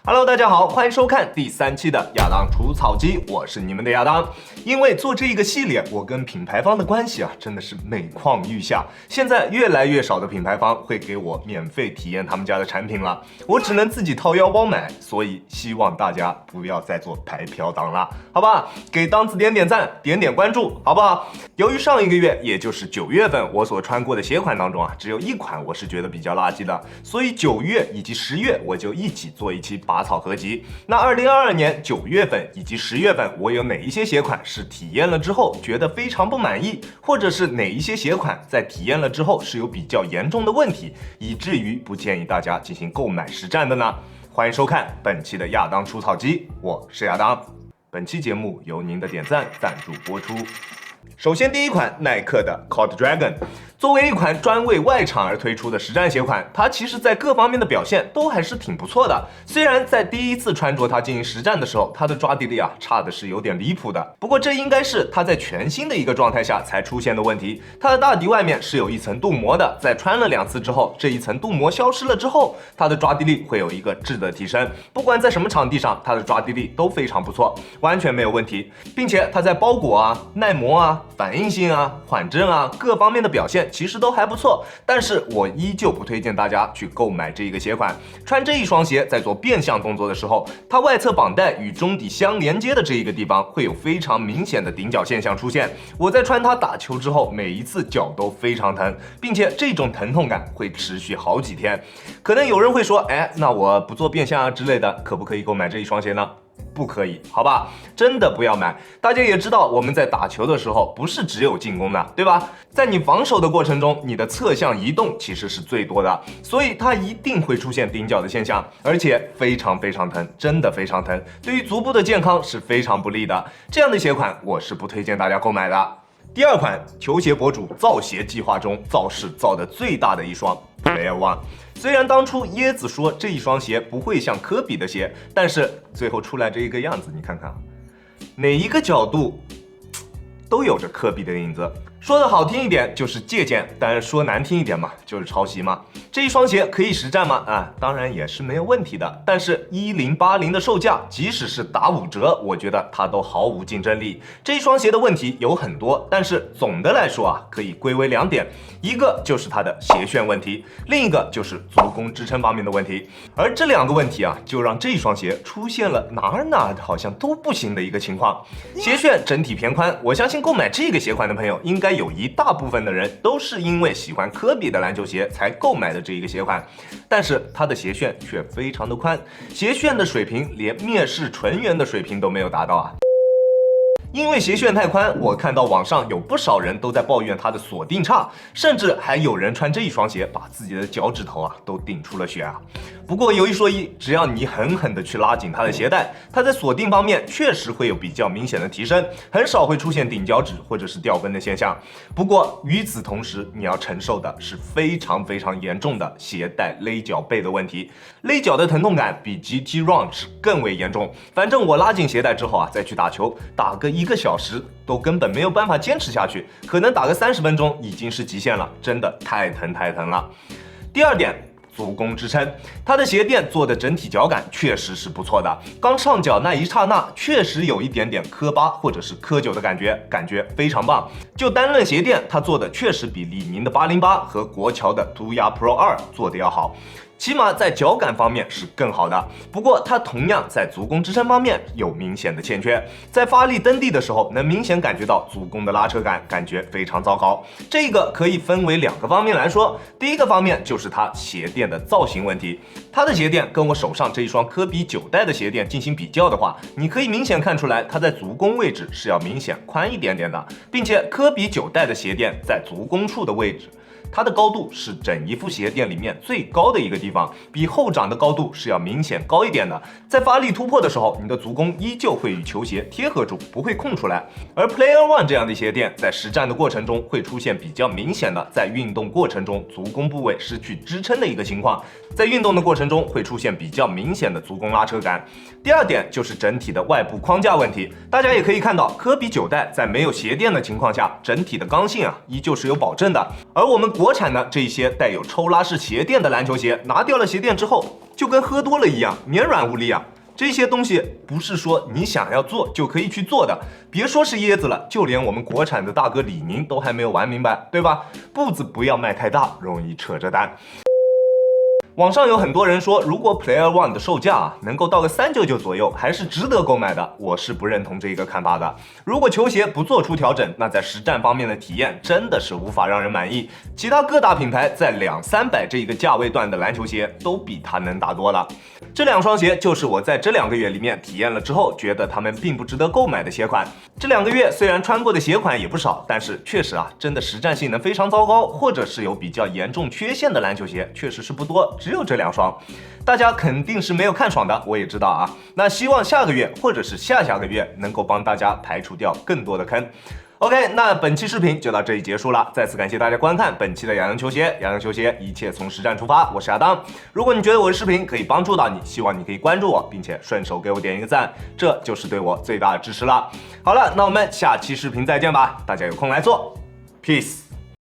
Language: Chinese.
Hello， 大家好，欢迎收看第3期的亚当除草机，我是你们的亚当。因为做这一个系列，我跟品牌方的关系真的是每况愈下。现在越来越少的品牌方会给我免费体验他们家的产品了，我只能自己掏腰包买，所以希望大家不要再做白嫖党了，好吧？给当子点点赞，点点关注，好不好？由于上一个月，也就是9月份，我所穿过的鞋款当中只有一款我是觉得比较垃圾的，所以9月以及10月我就一起做一期拔草合集。那2022年9月份以及10月份，我有哪一些鞋款是体验了之后觉得非常不满意，或者是哪一些鞋款在体验了之后是有比较严重的问题，以至于不建议大家进行购买实战的呢？欢迎收看本期的亚当除草机，我是亚当。本期节目由您的点赞赞助播出。首先第一款耐克的 Cloud Dragon， 作为一款专为外场而推出的实战鞋款，它其实在各方面的表现都还是挺不错的。虽然在第一次穿着它进行实战的时候，它的抓地力差的是有点离谱的，不过这应该是它在全新的一个状态下才出现的问题。它的大底外面是有一层镀膜的，在穿了2次之后，这一层镀膜消失了之后，它的抓地力会有一个质的提升，不管在什么场地上，它的抓地力都非常不错，完全没有问题，并且它在包裹耐磨反应性缓震各方面的表现其实都还不错，但是我依旧不推荐大家去购买这一个鞋款。穿这一双鞋在做变向动作的时候，它外侧绑带与中底相连接的这一个地方会有非常明显的顶角现象出现。我在穿它打球之后，每一次脚都非常疼，并且这种疼痛感会持续好几天。可能有人会说，那我不做变向之类的，可不可以购买这一双鞋呢？不可以，好吧，真的不要买。大家也知道，我们在打球的时候不是只有进攻的，对吧？在你防守的过程中，你的侧向移动其实是最多的，所以它一定会出现顶角的现象，而且非常非常疼，真的非常疼，对于足部的健康是非常不利的。这样的鞋款我是不推荐大家购买的。第二款，球鞋博主造鞋计划中造势造的最大的一双 Player One。虽然当初椰子说这一双鞋不会像科比的鞋，但是最后出来这一个样子，你看看，哪一个角度都有着科比的影子。说的好听一点就是借鉴，但说难听一点嘛，就是抄袭嘛。这一双鞋可以实战吗？当然也是没有问题的。但是1080的售价，即使是打5折，我觉得它都毫无竞争力。这一双鞋的问题有很多，但是总的来说可以归为2点，一个就是它的鞋楦问题，另一个就是足弓支撑方面的问题。而这2个问题就让这一双鞋出现了哪好像都不行的一个情况。鞋楦整体偏宽，我相信购买这个鞋款的朋友应该有一大部分的人都是因为喜欢科比的篮球鞋才购买的这一个鞋款，但是它的鞋楦却非常的宽，鞋楦的水平连蔑视纯元的水平都没有达到因为鞋楦太宽，我看到网上有不少人都在抱怨它的锁定差，甚至还有人穿这一双鞋把自己的脚趾头都顶出了血不过有一说一，只要你狠狠的去拉紧它的鞋带，它在锁定方面确实会有比较明显的提升，很少会出现顶脚趾或者是掉跟的现象。不过与此同时，你要承受的是非常非常严重的鞋带勒脚背的问题，勒脚的疼痛感比 GT Run 更为严重。反正我拉紧鞋带之后再去打球，打个1个小时都根本没有办法坚持下去，可能打个30分钟已经是极限了，真的太疼了。第二点，足弓支撑，它的鞋垫做的整体脚感确实是不错的，刚上脚那一刹那确实有一点点磕8或者是磕9的感觉非常棒。就单论鞋垫，它做的确实比李宁的808和国桥的杜亚 Pro 2做的要好，起码在脚感方面是更好的。不过它同样在足弓支撑方面有明显的欠缺，在发力蹬地的时候能明显感觉到足弓的拉扯感，感觉非常糟糕。这个可以分为2个方面来说，第一个方面就是它鞋垫的造型问题。它的鞋垫跟我手上这一双科比9代的鞋垫进行比较的话，你可以明显看出来它在足弓位置是要明显宽一点点的，并且科比9代的鞋垫在足弓处的位置，它的高度是整一副鞋垫里面最高的一个地方，比后掌的高度是要明显高一点的。在发力突破的时候，你的足弓依旧会与球鞋贴合住，不会空出来。而 Player One 这样的鞋垫在实战的过程中会出现比较明显的在运动过程中足弓部位失去支撑的一个情况，在运动的过程中会出现比较明显的足弓拉扯感。第二点就是整体的外部框架问题，大家也可以看到科比9代在没有鞋垫的情况下，整体的刚性依旧是有保证的，而我们国产的这一些带有抽拉式鞋垫的篮球鞋，拿掉了鞋垫之后，就跟喝多了一样，绵软无力啊。这些东西不是说你想要做就可以去做的，别说是椰子了，就连我们国产的大哥李宁都还没有玩明白，对吧？步子不要迈太大，容易扯着蛋。网上有很多人说，如果 Player One 的售价能够到个399左右，还是值得购买的。我是不认同这个看法的。如果球鞋不做出调整，那在实战方面的体验真的是无法让人满意。其他各大品牌在200-300这一个价位段的篮球鞋都比它能打多了。这2双鞋就是我在这2个月里面体验了之后，觉得它们并不值得购买的鞋款。这2个月虽然穿过的鞋款也不少，但是确实真的实战性能非常糟糕，或者是有比较严重缺陷的篮球鞋确实是不多。只有这2双，大家肯定是没有看爽的，我也知道啊。那希望下个月或者是下下个月能够帮大家排除掉更多的坑。OK， 那本期视频就到这里结束了，再次感谢大家观看本期的亚当球鞋。亚当球鞋一切从实战出发，我是亚当。如果你觉得我的视频可以帮助到你，希望你可以关注我，并且顺手给我点一个赞，这就是对我最大的支持了。好了，那我们下期视频再见吧，大家有空来做 ，Peace。